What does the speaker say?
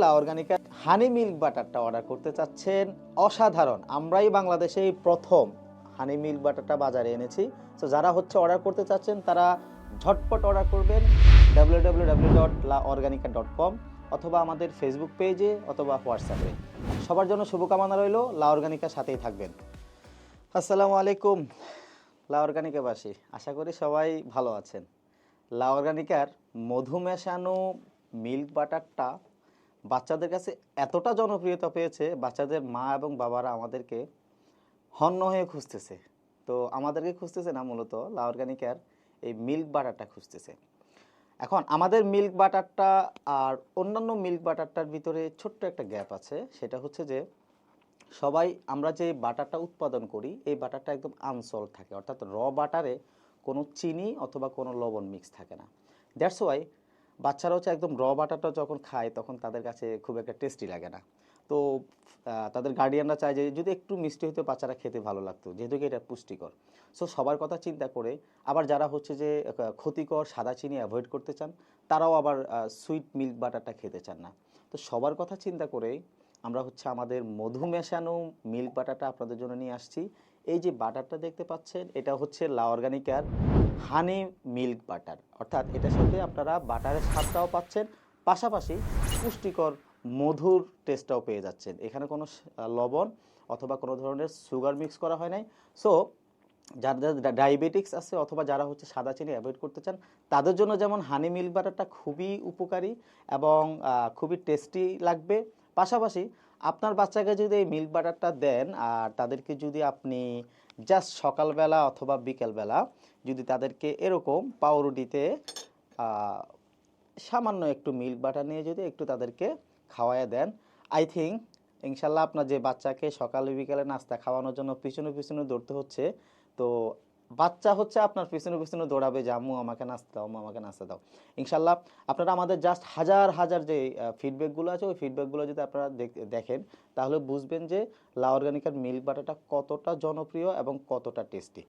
লা অর্গানিকা হানি মিল্ক বাটারটা অর্ডার করতে চাচ্ছেন, অসাধারণ। আমরাই বাংলাদেশেই প্রথম হানি মিল্ক বাটারটা বাজারে এনেছি। তো যারা অর্ডার করতে চাচ্ছেন তারা ঝটপট অর্ডার করবেন www.laorganica.com অথবা আমাদের ফেসবুক পেজে অথবা হোয়াটসঅ্যাপে। সবার জন্য শুভকামনা রইল। লা অর্গানিকার সাথেই থাকবেন। আসসালামু আলাইকুম লা অর্গানিকাবাসী, আশা করি সবাই ভালো আছেন। লা অর্গানিকার মধু মেশানো মিল্ক বাটারটা বাচ্চাদের কাছে এতটা জনপ্রিয়তা পেয়েছে, বাচ্চাদের মা এবং বাবারা আমাদেরকে হন্য হয়ে খুঁজতেছে। তো আমাদেরকে খুঁজতেছে না, মূলত লা অর্গানিকার এই মিল্ক বাটারটা খুঁজতেছে। এখন আমাদের মিল্ক বাটারটা আর অন্যান্য মিল্ক বাটারটার ভিতরে ছোট্ট একটা গ্যাপ আছে। সেটা হচ্ছে যে সবাই আমরা যে বাটারটা উৎপাদন করি এই বাটারটা একদম আনসল্ট থাকে, অর্থাৎ বাটারে কোনো চিনি অথবা কোনো লবণ মিক্স থাকে না। দ্যাটস ওয়াই বাচ্চারা একদম বাটারটা যখন খায় তখন তাদের কাছে খুব একটা টেস্টি লাগে না। তো তাদের গার্ডিয়ানরা চায় যে যদি একটু মিষ্টি হতে বাচ্চারা খেতে ভালো লাগতো, যেহেতু এটা পুষ্টিকর। সো সবার কথা চিন্তা করে আবার যারা যে ক্ষতিকর সাদা চিনি অ্যাভয়েড করতে চান, তারাও আবার সুইট মিল্ক বাটারটা খেতে চান না। তো সবার কথা চিন্তা করেই আমরা আমাদের মধু মেশানো মিল্ক বাটারটা আপনাদের জন্য নিয়ে আসছি। এই যে বাটারটা দেখতে পাচ্ছেন, এটা লা অর্গানিকার হানি মিল্ক বাটার, অর্থাৎ এটার সাথে আপনারা বাটারের স্বাদটাও পাচ্ছেন, পাশাপাশি পুষ্টিকর মধুর টেস্টটাও পেয়ে যাচ্ছেন। এখানে কোনো লবণ অথবা কোনো ধরনের সুগার মিক্স করা হয় নাই। সো যাদের ডায়াবেটিক্স আছে অথবা যারা সাদা চিনি অ্যাভয়েড করতে চান, তাদের জন্য যেমন হানি মিল্ক বাটারটা খুবই উপকারী এবং খুবই টেস্টি লাগবে। পাশাপাশি আপনার বাচ্চাকে যদি এই মিল্ক বাটারটা দেন আর তাদেরকে যদি আপনি জাস্ট সকালবেলা অথবা বিকেলবেলা যদি তাদেরকে এরকম পাউরুটিতে সামান্য একটু মিল্ক বাটার নিয়ে যদি একটু তাদেরকে খাওয়ায় দেন, আই থিঙ্ক ইনশাল্লাহ আপনার যে বাচ্চাকে সকালে বিকালে নাস্তা খাওয়ানোর জন্য পিছনে পিছনে দৌড়তে হচ্ছে, তো বাচ্চা আপনার পিছনে পিছনে দৌড়াবে যে আম্মু আমাকে নাস্তা দাও, আম্মু আমাকে নাস্তা দাও। ইনশাল্লাহ আপনারা আমাদের জাস্ট হাজার হাজার যে ফিডব্যাকগুলো আছে ওই ফিডব্যাকগুলো যদি আপনারা দেখেন, তাহলে বুঝবেন যে লা অর্গানিকার মিল্ক বাটারটা কতটা জনপ্রিয় এবং কতটা টেস্টি।